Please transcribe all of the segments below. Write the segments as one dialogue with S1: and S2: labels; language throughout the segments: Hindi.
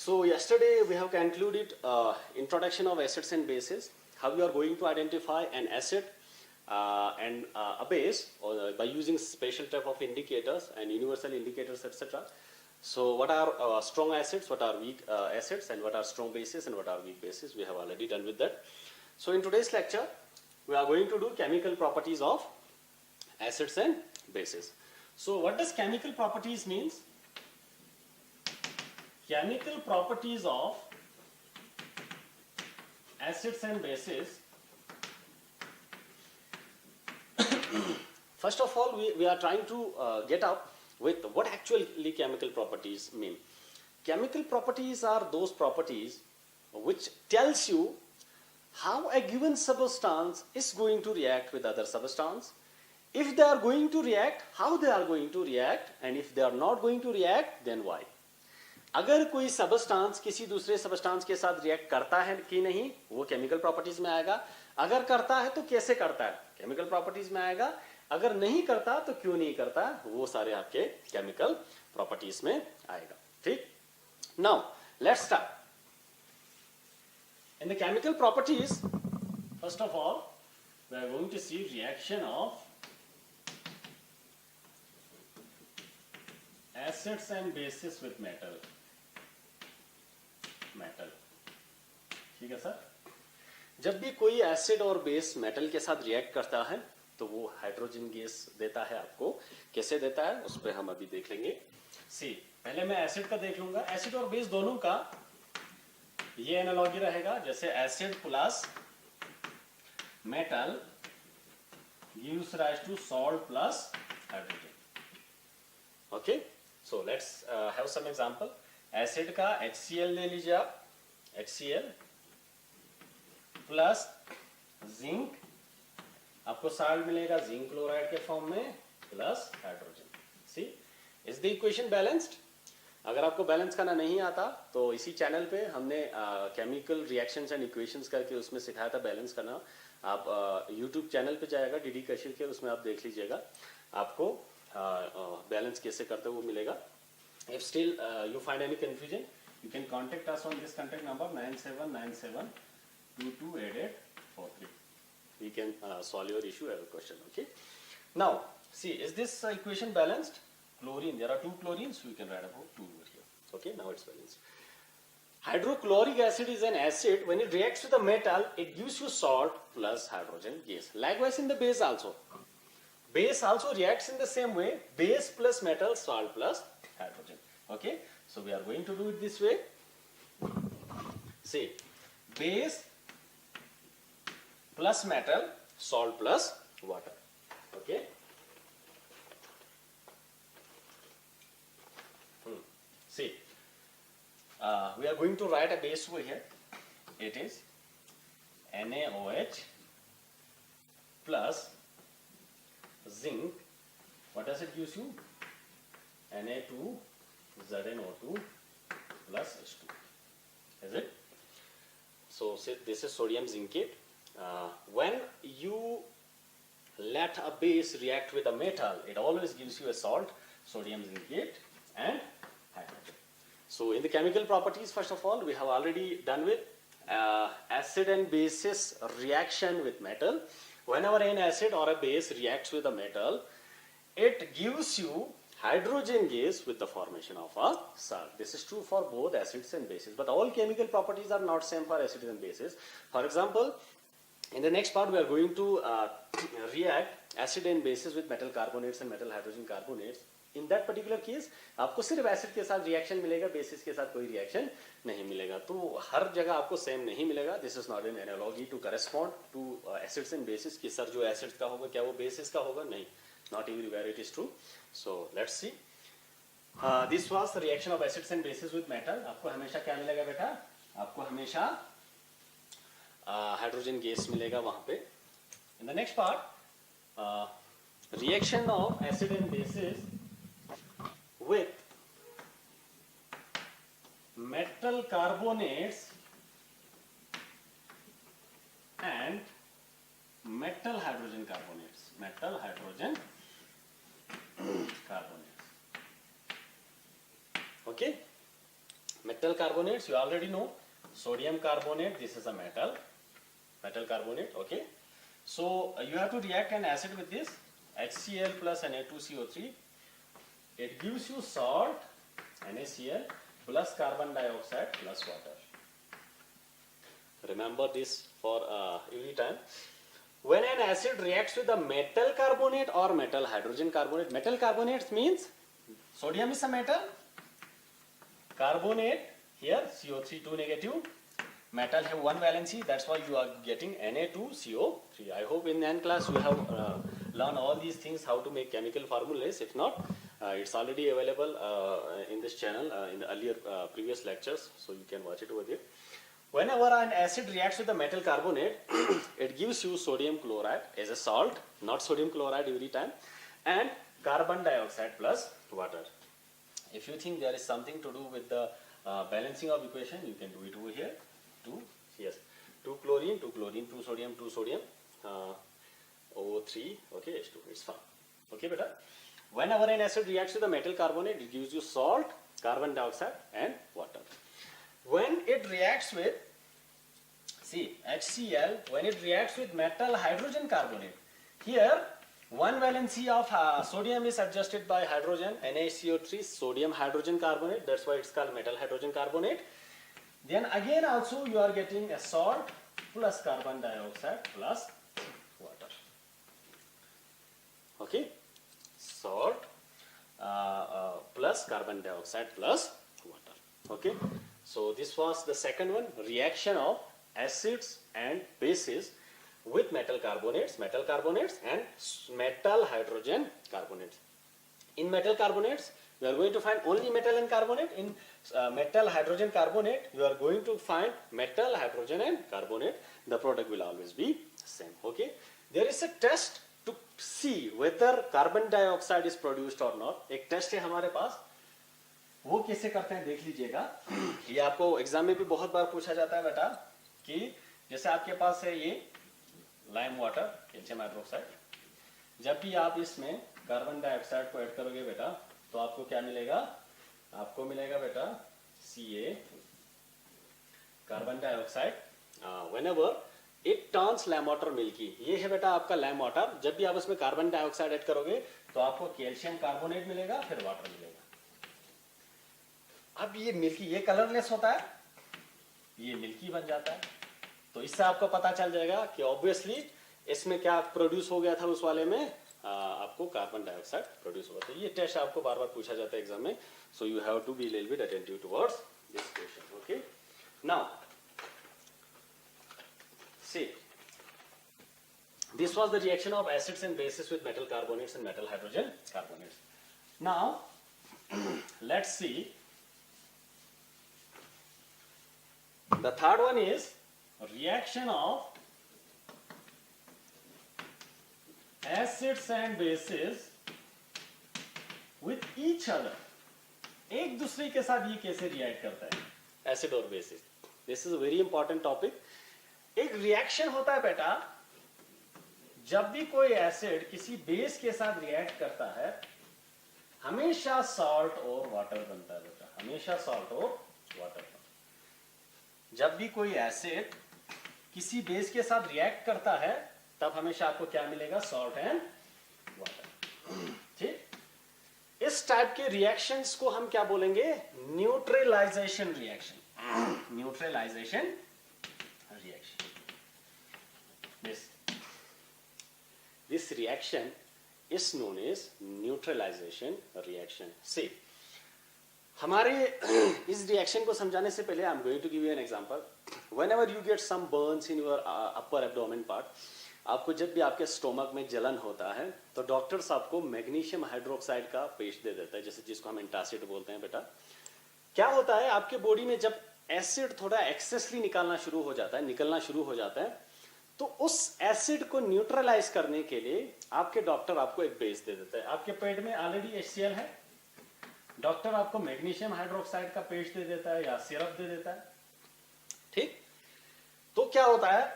S1: So yesterday we have concluded introduction of acids and bases, how you are going to identify an acid and a base by using special type of indicators and universal indicators, etc. So what are strong acids, what are weak acids, and what are strong bases and what are weak bases, we have already done with that. So in today's lecture we are going to do chemical properties of acids and bases. So what does chemical properties means? Chemical properties of acids and bases. First of all, we are trying to get up with what actually chemical properties mean. Chemical properties are those properties which tells you how a given substance is going to react with other substance. If they are going to react, how they are going to react, and if they are not going to react, then why. अगर कोई सबस्टांस किसी दूसरे सबस्टांस के साथ रिएक्ट करता है कि नहीं, वो केमिकल प्रॉपर्टीज में आएगा. अगर करता है तो कैसे करता है, केमिकल प्रॉपर्टीज में आएगा. अगर नहीं करता तो क्यों नहीं करता, वो सारे आपके केमिकल प्रॉपर्टीज में आएगा. ठीक. Now let's start. In the chemical properties, first of all we are going to see reaction of acids and bases with metal. ठीक है सर. जब भी कोई एसिड और बेस मेटल के साथ रिएक्ट करता है तो वो हाइड्रोजन गैस देता है आपको. कैसे देता है उस पर हम अभी देख लेंगे. सी, पहले मैं एसिड का देख लूंगा. एसिड और बेस दोनों का ये एनालॉजी रहेगा, जैसे acid plus metal gives rise to salt plus hydrogen. Okay. So let's have some example. Acid का HCl ले लीजिए आप, HCl प्लस जिंक, आपको साल्ट मिलेगा जिंक क्लोराइड के फॉर्म में plus hydrogen. See, is the equation balanced? अगर आपको बैलेंस करना नहीं आता तो इसी चैनल पे हमने केमिकल रिएक्शंस एंड इक्वेशंस करके उसमें सिखाया था बैलेंस करना. आप यूट्यूब चैनल पे जाएगा डीडी कशिर के, उसमें आप देख लीजिएगा, आपको बैलेंस कैसे करते हो वो मिलेगा. If still you find any confusion, you can contact us on this contact number 9797228843. We can solve your issue ever question. Okay. Now see, is this equation balanced? Chlorine, there are 2 chlorines, we can write about 2 over here. Okay, now it's balanced. Hydrochloric acid is an acid. When it reacts with a metal, it gives you salt plus hydrogen gas. Likewise in the base also. Base also reacts in the same way, base plus metal, salt plus hydrogen. Okay, so we are going to do it this way. See, base plus metal, salt plus water. Okay. See, we are going to write a base over here. It is NaOH plus zinc. What does it gives you? Na2ZnO2 plus H2. Is it? So this is sodium zincate. When you let a base react with a metal, it always gives you a salt, sodium zincate and hydrogen. So in the chemical properties, first of all, we have already done with acid and bases reaction with metal. Whenever an acid or a base reacts with a metal, it gives you hydrogen gas with the formation of a salt. This is true for both acids and bases, but all chemical properties are not same for acids and bases. For example, in the next part we are going to react acid and bases with metal carbonates and metal hydrogen carbonates. In that particular case, आपको सिर्फ एसिड के साथ रिएक्शन मिलेगा, बेसिस के साथ कोई रिएक्शन नहीं मिलेगा. तो हर जगह आपको सेम नहीं मिलेगा. This is not an analogy to correspond to acids and bases कि सर जो एसिड्स का होगा क्या वो बेसिस का होगा, नहीं. Not everywhere it is true. So let's see. This was the reaction of acids and bases with metal. आपको हमेशा क्या मिलेगा बेटा? आपको हमेशा हाइड्रोजन गैस मिलेगा वहां पे. In the next part, reaction of acid and bases with metal carbonates and metal hydrogen carbonates. Okay. Metal carbonates, you already know. Sodium carbonate, this is a metal carbonate, okay. So you have to react an acid with this HCl plus Na2CO3. It gives you salt, NaCl, plus carbon dioxide plus water. Remember this for every time. When an acid reacts with a metal carbonate or metal hydrogen carbonate, metal carbonate means sodium is a metal, carbonate here CO3 2 negative, metal have one valency, that's why you are getting Na2CO3. I hope in the end class you have learned all these things, how to make chemical formulas. If not, it's already available in this channel in the earlier previous lectures, so you can watch it over there. Whenever an acid reacts with a metal carbonate, it gives you sodium chloride as a salt, not sodium chloride every time, and carbon dioxide plus water. If you think there is something to do with the balancing of equation, you can do it over here. 2 chlorine, 2 sodium, 2 sodium, O3, okay, H2, it's fine. Okay, beta. Whenever an acid reacts with a metal carbonate, it gives you salt, carbon dioxide and water. When it reacts with, see, HCl, when it reacts with metal hydrogen carbonate, here one valency of sodium is adjusted by hydrogen, NaCO3, sodium hydrogen carbonate, that's why it's called metal hydrogen carbonate. Then again also you are getting a salt plus carbon dioxide plus water. Okay, salt plus carbon dioxide plus water. Okay. So this was the second one, reaction of acids and bases with metal carbonates and metal hydrogen carbonates. In metal carbonates, you are going to find only metal and carbonate. In metal hydrogen carbonate, you are going to find metal, hydrogen and carbonate. The product will always be same. Okay. There is a test to see whether carbon dioxide is produced or not. एक test है हमारे पास. वो कैसे करते हैं देख लीजिएगा. ये आपको एग्जाम में भी बहुत बार पूछा जाता है बेटा कि जैसे आपके पास है ये लाइम वाटर कैल्शियम हाइड्रोक्साइड, जब भी आप इसमें कार्बन डाइऑक्साइड को ऐड करोगे बेटा तो आपको क्या मिलेगा, आपको मिलेगा बेटा Ca carbon dioxide whenever it turns lime water milky. ये है बेटा आपका लाइम वाटर. जब भी आप इसमें कार्बन डाइऑक्साइड ऐड करोगे तो आपको कैल्शियम कार्बोनेट मिलेगा, फिर वाटर मिलेगा. अब ये मिल्की, ये कलरलेस होता है, ये मिल्की बन जाता है. तो इससे आपको पता चल जाएगा कि ऑब्वियसली इसमें क्या प्रोड्यूस हो गया था उस वाले में, आपको कार्बन डाइऑक्साइड प्रोड्यूस हुआ था. ये टेस्ट आपको बार बार पूछा जाता है एग्जाम में. So you have to be little bit attentive towards this question. Okay, now see this was the reaction of acids and bases with metal carbonates and metal hydrogen carbonates. Now let's see. The third one is reaction of acids and bases with each other. एक दूसरे के साथ ये कैसे रिएक्ट करता है, एसिड और basis. This is a very important topic. एक रिएक्शन होता है बेटा, जब भी कोई एसिड किसी बेस के साथ रिएक्ट करता है हमेशा सॉल्ट और वाटर बनता है बेटा, हमेशा सॉल्ट और वाटर. जब भी कोई एसिड किसी बेस के साथ रिएक्ट करता है तब हमेशा आपको क्या मिलेगा, सॉल्ट एंड वाटर. ठीक, इस टाइप के रिएक्शंस को हम क्या बोलेंगे, neutralisation reaction. Neutralisation reaction. This reaction is known as neutralization reaction. See, हमारे इस रिएक्शन को समझाने से पहले I am going to give you an example. Whenever you get some burns in your upper abdomen part, आपको जब भी आपके स्टोमक में जलन होता है तो डॉक्टर्स आपको मैग्नीशियम हाइड्रोक्साइड का पेस्ट दे देता है, जैसे जिसको हम एंटासिड बोलते हैं बेटा. क्या होता है, आपके बॉडी में जब एसिड थोड़ा एक्सेसली निकलना शुरू हो जाता है तो उस एसिड को न्यूट्रलाइज करने के लिए आपके डॉक्टर आपको एक बेस दे देता है. आपके पेट में ऑलरेडी HCl है, डॉक्टर आपको मैग्नीशियम हाइड्रोक्साइड का पेस्ट दे देता है या सिरप दे देता है. ठीक, तो क्या होता है,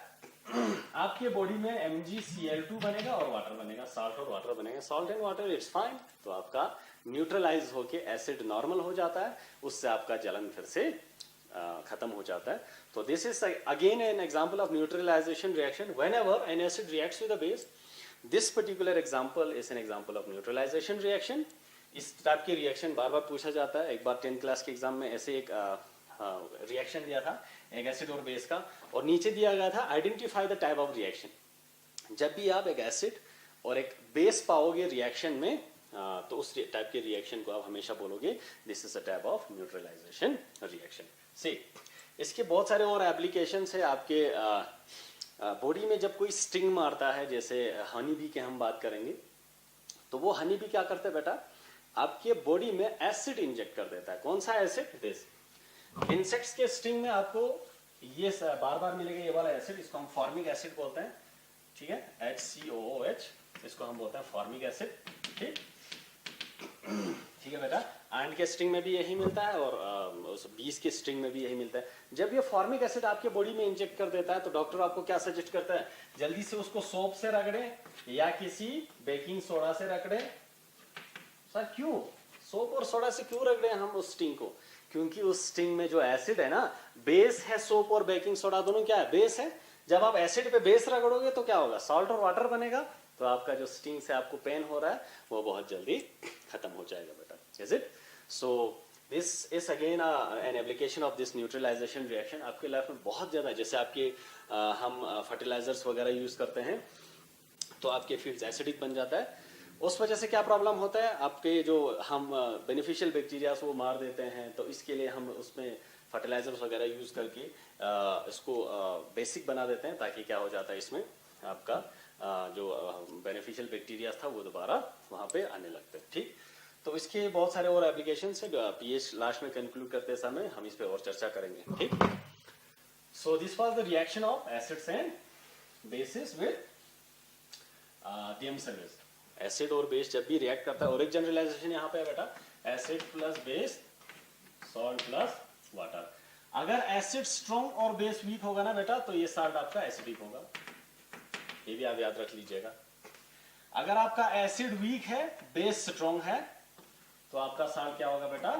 S1: आपके बॉडी में MgCl2 बनेगा और वाटर बनेगा, सॉल्ट और वाटर बनेगा, salt and water it's fine. तो आपका न्यूट्रलाइज होके एसिड नॉर्मल हो जाता है, उससे आपका जलन फिर से खत्म हो जाता है। तो this is again an example of neutralisation reaction whenever an acid reacts with a base. This particular example is an example of neutralisation reaction. इस टाइप के रिएक्शन बार बार पूछा जाता है। एक बार 10th क्लास के एग्जाम में ऐसे एक रिएक्शन दिया था एक एसिड और बेस का, और नीचे दिया गया था identify the type of reaction. जब भी आप एक एसिड और एक बेस पाओगे रिएक्शन में, तो उस टाइप के रिएक्शन को आप हमेशा बोलोगे this is a type of neutralisation reaction. See इसके बहुत सारे और एप्लीकेशंस है आपके बॉडी में। जब कोई स्टिंग मारता है, जैसे हनी बी के हम बात करेंगे, तो वो हनी बी क्या करता है बेटा, आपके बॉडी में एसिड इंजेक्ट कर देता है। कौन सा एसिड? दिस। इंसेक्ट्स के स्टिंग में आपको ये बार बार मिलेगा ये वाला एसिड, इसको हम फॉर्मिक एसिड बोलते हैं, ठीक है, HCOOH, इसको हम बोलते हैं फॉर्मिक एसिड, ठीक ठीक है बेटा। एंड के स्टिंग में भी यही मिलता है और उस बीस के स्टिंग में भी यही मिलता है। जब ये फॉर्मिक एसिड आपके बॉडी में इंजेक्ट कर देता है, तो डॉक्टर आपको क्या सजेस्ट करता है, जल्दी से उसको सोप से रगड़े या किसी बेकिंग सोडा से रगड़े। सर क्यों सोप और सोडा से क्यों रगड़े हम उस स्टिंग को? क्योंकि उस स्टिंग में जो एसिड है ना, बेस है, सोप और बेकिंग सोडा दोनों क्या है, बेस है। जब आप एसिड पे बेस रगड़ोगे तो क्या होगा, सॉल्ट और वाटर बनेगा, तो आपका जो स्टिंग से आपको पेन हो रहा है वो बहुत जल्दी खत्म हो जाएगा बेटा। Is it? So this is again an application of this neutralisation reaction. आपके लाइफ में बहुत ज्यादा, जैसे आपके हम फर्टिलाइजर्स वगैरह यूज करते हैं तो आपके फील्ड्स एसिडिक बन जाता है। उस वजह से क्या प्रॉब्लम होता है, आपके जो हम बेनिफिशियल बैक्टीरियाज वो मार देते हैं, तो इसके लिए हम उसमें फर्टिलाइजर्स वगैरह यूज करके इसको बेसिक बना देते हैं, ताकि क्या हो जाता है इसमें आपका जो बेनिफिशियल बैक्टीरियाज था वो दोबारा वहाँ पे आने लगते हैं, ठीक। तो इसके बहुत सारे और एप्लीकेशन है, पीएच लास्ट में कंक्लूड करते समय हम इस पे और चर्चा करेंगे, ठीक। So this was the reaction of acids and bases with DMSOs। Acid और बेस जब भी रिएक्ट करता है, और एक जनरलाइजेशन यहाँ पे है बेटा, acid plus base, salt plus water. अगर एसिड स्ट्रॉन्ग और बेस वीक होगा ना बेटा, तो ये सॉल्ट आपका एसिडिक होगा, ये भी आप याद रख लीजिएगा। अगर आपका एसिड वीक है, बेस स्ट्रॉन्ग है, तो आपका सॉल्ट क्या होगा बेटा,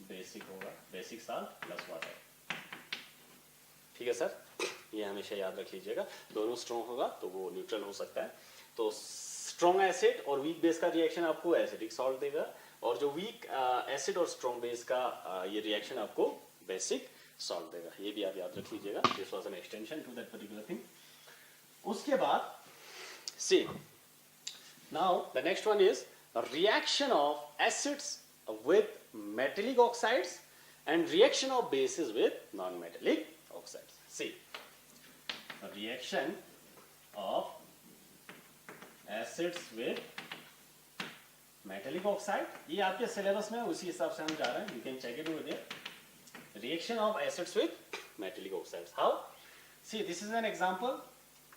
S1: बेसिक होगा, बेसिक सॉल्ट प्लस वाटर, ठीक है सर, ये हमेशा याद रख लीजिएगा। दोनों स्ट्रॉन्ग होगा तो वो न्यूट्रल हो सकता है। तो स्ट्रॉन्ग एसिड और वीक बेस का रिएक्शन आपको एसिडिक सॉल्ट देगा, और जो वीक एसिड और स्ट्रॉन्ग बेस का ये रिएक्शन आपको बेसिक सॉल्ट देगा, ये भी आप याद रख लीजिएगा। This was an extension to that particular thing. उसके बाद see now the next one is reaction of acids with metallic oxides and reaction of bases with non metallic oxides. See reaction of acids with metallic oxide, ये आपके सिलेबस में उसी हिसाब से हम जा रहे हैं, you can check it with here. Reaction of acids with metallic oxides, how? See this is an example,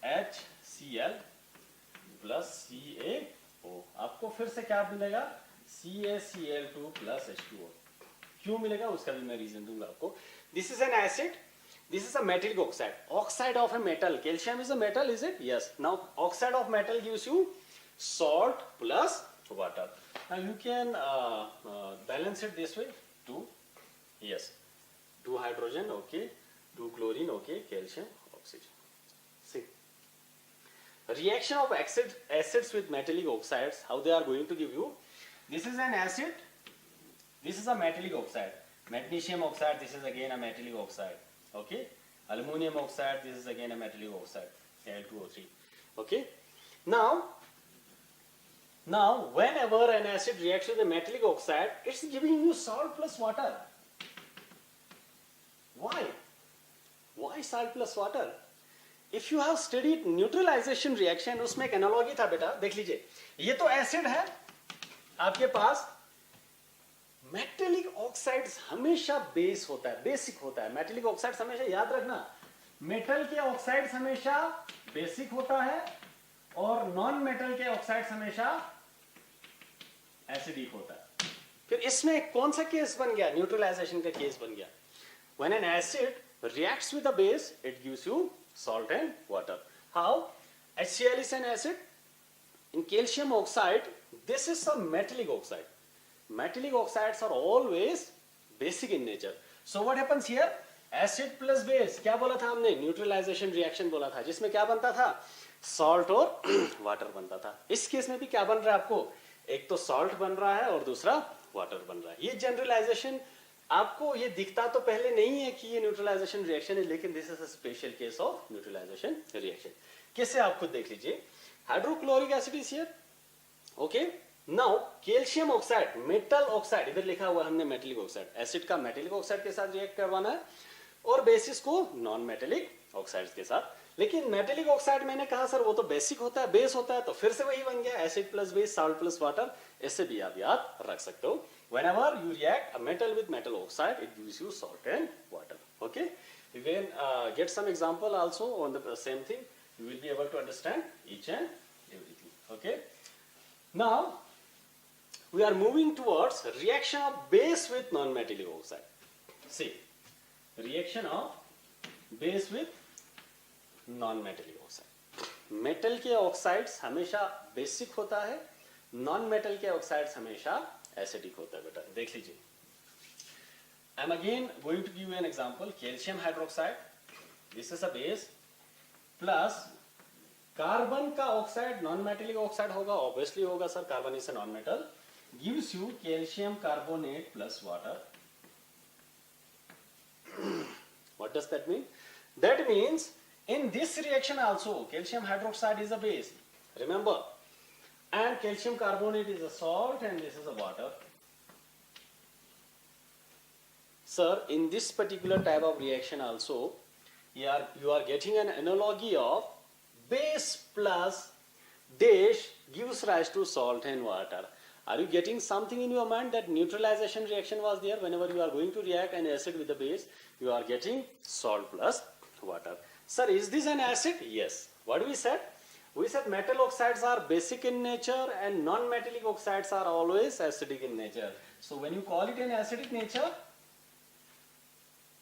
S1: HCl plus CaO। आपको फिर से क्या मिलेगा, CaCl2 प्लस H2O। क्यों मिलेगा उसका भी मैं रीजन दूंगा आपको। This is N acid, this is a metallic oxide, oxide of a metal. Calcium is a metal, is it? Yes. Now oxide of metal gives you salt plus water. Now you can balance it this way, 2, yes, 2 hydrogen, okay, 2 chlorine, okay, calcium, oxygen. See, reaction of acids with metallic oxides, how they are going to give you. This is an acid, this is a metallic oxide. Magnesium oxide, this is again a metallic oxide. Okay, aluminum oxide, this is again a metallic oxide, Al2O3. Okay, now whenever an acid reacts with a metallic oxide, it's giving you salt plus water. Why salt plus water? If you have studied neutralization reaction, उसमें एक analogy था बेटा, देख लीजिए, ये तो एसिड है आपके पास, मेटेलिक ऑक्साइड्स हमेशा बेस होता है, बेसिक होता है। मेटेलिक ऑक्साइड्स हमेशा याद रखना, मेटल के ऑक्साइड्स हमेशा बेसिक होता है, और नॉन मेटल के ऑक्साइड्स हमेशा एसिडिक होता है। फिर इसमें कौन सा केस बन गया, न्यूट्रलाइजेशन का केस बन गया। When an acid reacts with the base, it gives you salt and water. How? HCl is an acid. In calcium oxide, this is a metallic oxide. Metallic oxides are always basic in nature. So what happens here? Acid plus base, क्या बोला था हमने? न्यूट्रलाइजेशन रिएक्शन बोला था, जिसमें क्या बनता था? सॉल्ट और वाटर बनता था. इस केस में भी क्या बन रहा है आपको? एक तो सॉल्ट बन रहा है और दूसरा वाटर बन रहा है. ये जनरलाइजेशन आपको ये दिखता तो पहले नहीं है कि ये न्यूट्रलाइजेशन रिएक्शन है, लेकिन this is a special case of neutralisation reaction. कैसे आप खुद देख लीजिए. Hydrochloric acid is here. Okay, now calcium oxide, metal oxide, इधर लिखा हुआ हमने मेटेलिक ऑक्साइड. एसिड का मेटेलिक ऑक्साइड के साथ रिएक्ट करवाना है और बेसिस को नॉन मेटेलिक ऑक्साइड्स के साथ. लेकिन मेटेलिक ऑक्साइड मैंने कहा सर वो तो बेसिक होता है, बेस होता है, तो फिर से वही बन गया acid plus base, salt plus water. इससे भी आप याद रख सकते हो. Whenever you react a metal with metal oxide, it gives you salt and water. Okay, you can get some example also on the same thing. You will be able to understand each and everything. Okay, now we are moving towards reaction of base with non-metallic oxide. See, reaction of base with non-metallic oxide. Metal के ऑक्साइड्स हमेशा बेसिक होता है, नॉन मेटल के ऑक्साइड्स हमेशा एसिडिक होता है. बेटा देख लीजिए. I am again going to give you an example. Calcium hydroxide, this is a base, plus carbon का ऑक्साइड, नॉन मेटेलिक ऑक्साइड होगा, ऑब्वियसली होगा sir, carbon is a non metal, gives you calcium carbonate plus water. What does that mean? That means in this reaction also calcium hydroxide is a base, remember, and calcium carbonate is a salt and this is a water. Sir, in this particular type of reaction also you are getting an analogy of base plus dash gives rise to salt and water. Are you getting something in your mind that neutralization reaction was there? Whenever you are going to react an acid with the base, you are getting salt plus water. Sir, is this an acid? Yes. What we said? We said metal oxides are basic in nature and non-metallic oxides are always acidic in nature. So when you call it an acidic nature,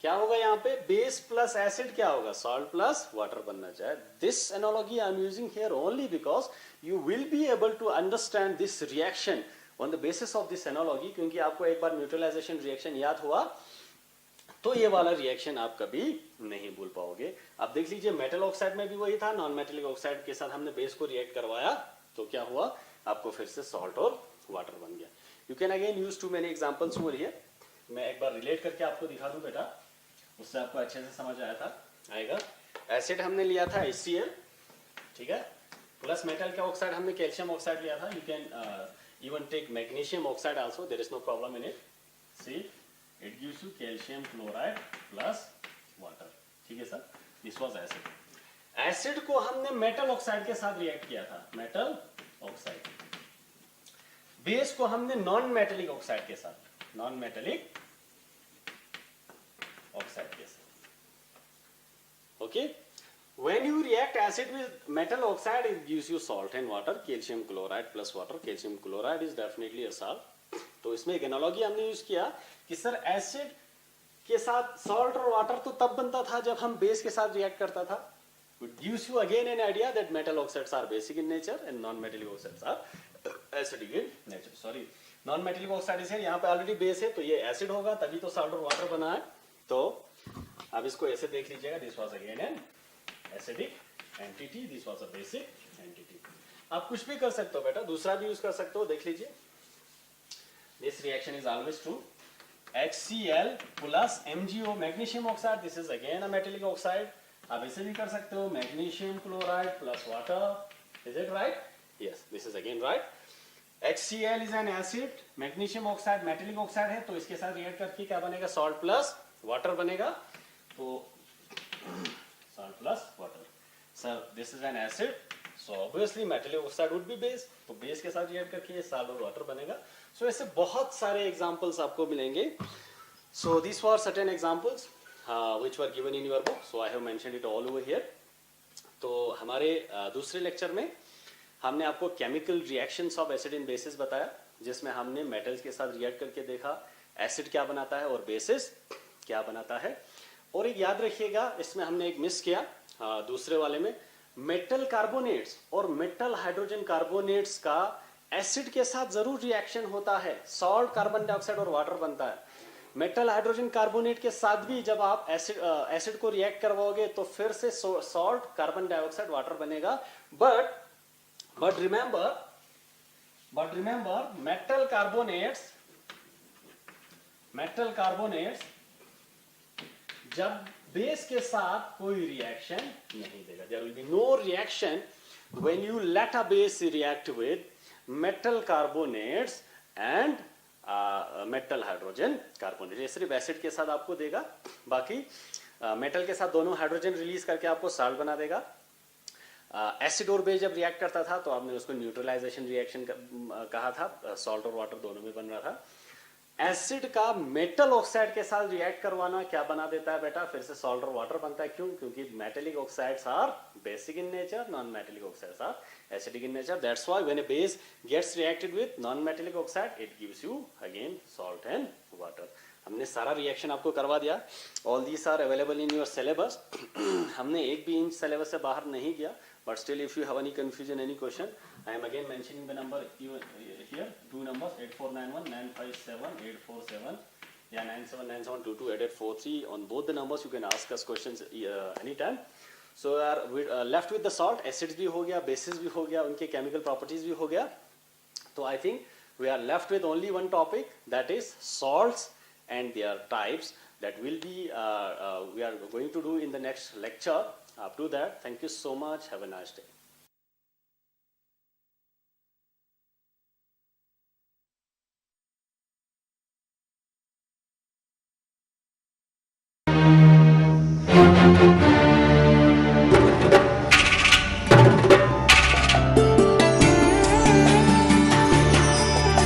S1: क्या होगा यहाँ पे? बेस प्लस एसिड क्या होगा? सॉल्ट प्लस वाटर बनना चाहिए. This analogy I am using here only because you will be able to understand this reaction on the basis of this analogy. क्योंकि आपको एक बार न्यूट्रलाइजेशन रिएक्शन याद हुआ तो ये वाला रिएक्शन आप कभी नहीं भूल पाओगे. आप देख लीजिए, मेटल ऑक्साइड में भी वही था, नॉन मेटेलिक ऑक्साइड के साथ हमने बेस को रिएक्ट करवाया तो क्या हुआ? आपको फिर से सॉल्ट और वाटर बन गया. You can again use to many examples over here. मैं एक बार रिलेट करके आपको दिखा दूं बेटा, उससे आपको अच्छे से समझ आएगा. एसिड हमने लिया था HCl, ठीक है, प्लस मेटल का ऑक्साइड हमने कैल्शियम ऑक्साइड लिया था. You can even take magnesium oxide also, there is no problem in it. See, it gives you calcium chloride plus water. ठीक है sir, this was acid. Acid को हमने मेटल ऑक्साइड के साथ रिएक्ट किया था, मेटल ऑक्साइड. बेस को हमने नॉन मेटेलिक ऑक्साइड के साथ, नॉन मेटेलिक ऑक्साइड के साथ. Okay, when you react acid with metal oxide, it gives you salt and water, calcium chloride plus water. Calcium chloride is definitely a salt. तो इसमें एक एनालॉजी हमने यूज किया कि सर एसिड के साथ सॉल्ट और वाटर तो तब बनता था जब हम बेस के साथ रिएक्ट करता था. It gives you again an idea that metal oxides are basic in nature and non-metallic oxides are acidic in nature. Sorry, non-metallic oxide है, यहाँ पे ऑलरेडी बेस है तो ये एसिड होगा, तभी तो सॉल्ट और वाटर बना है. तो अब इसको ऐसे देख लीजिएगा, this was again an acidic entity, this was a basic entity. आप कुछ भी कर सकते हो बेटा, दूसरा भी यूज कर सकते हो. देख लीजिए, this reaction is always true. HCl plus MgO, magnesium oxide, this is again a metallic oxide. आप ऐसे भी कर सकते हो, magnesium chloride plus water. Is it right? Yes, this is again right. HCl is an acid, magnesium oxide metallic oxide है, तो इसके साथ रिएक्ट करके क्या बनेगा? salt plus water बनेगा. तो salt plus water. Sir, this is an acid. So obviously metallic oxide would be base. तो बेस के साथ रिएक्ट करके ये salt और वाटर बनेगा. So ऐसे बहुत सारे एग्जाम्पल्स आपको मिलेंगे. So these were certain examples which were given in your book. So I have mentioned it all over here. तो हमारे दूसरे लेक्चर में हमने आपको chemical reactions of acid in basis बताया, जिसमें हमने मेटल्स के साथ रिएक्ट करके देखा एसिड क्या बनाता है और बेसिस क्या बनाता है. और एक याद रखिएगा, इसमें हमने एक मिस किया दूसरे वाले में, मेटल कार्बोनेट्स और मेटल हाइड्रोजन कार्बोनेट्स का एसिड के साथ जरूर रिएक्शन होता है, सॉल्ट कार्बन डाइऑक्साइड और वाटर बनता है। मेटल हाइड्रोजन कार्बोनेट के साथ भी जब आप एसिड को रिएक्ट करवाओगे तो फिर से सॉल्ट कार्बन डाइऑक्साइड वाटर बनेगा। बट रिमेंबर मेटल कार्बोनेट्स जब बेस के साथ कोई रिएक्शन नहीं देगा, there will be no reaction when you let a base react with metal carbonates and metal hydrogen carbonate. ये सिर्फ एसिड के साथ आपको देगा, बाकी मेटल के साथ दोनों हाइड्रोजन रिलीज करके आपको साल्ट बना देगा। एसिड और बेस जब रिएक्ट करता था तो आपने उसको न्यूट्रलाइजेशन रिएक्शन कहा था, सॉल्ट और वाटर दोनों में बन रहा था। एसिड का मेटल ऑक्साइड के साथ रिएक्ट करवाना क्या बना देता है बेटा, फिर से सॉल्ट और वाटर बनता है। क्यों? क्योंकि metallic oxides are basic in nature, non metallic oxides are acidic in nature. That's why when a base gets reacted with non metallic oxide it gives you again salt and water। हमने सारा रिएक्शन आपको करवा दिया। All these are available in your syllabus. हमने एक भी इंच सिलेबस से बाहर नहीं गया, but still if you have any confusion, any question, I am again mentioning the number here, two numbers 8491 957 847 या 9797228843। on both the numbers you can ask us questions anytime। so are left with the salt, acids भी हो गया, bases भी हो गया, उनके chemical properties भी हो गया। तो I think we are left with only one topic, that is salts and their types, that will be we are going to do in the next lecture। Up to that, thank you so much, have a nice day।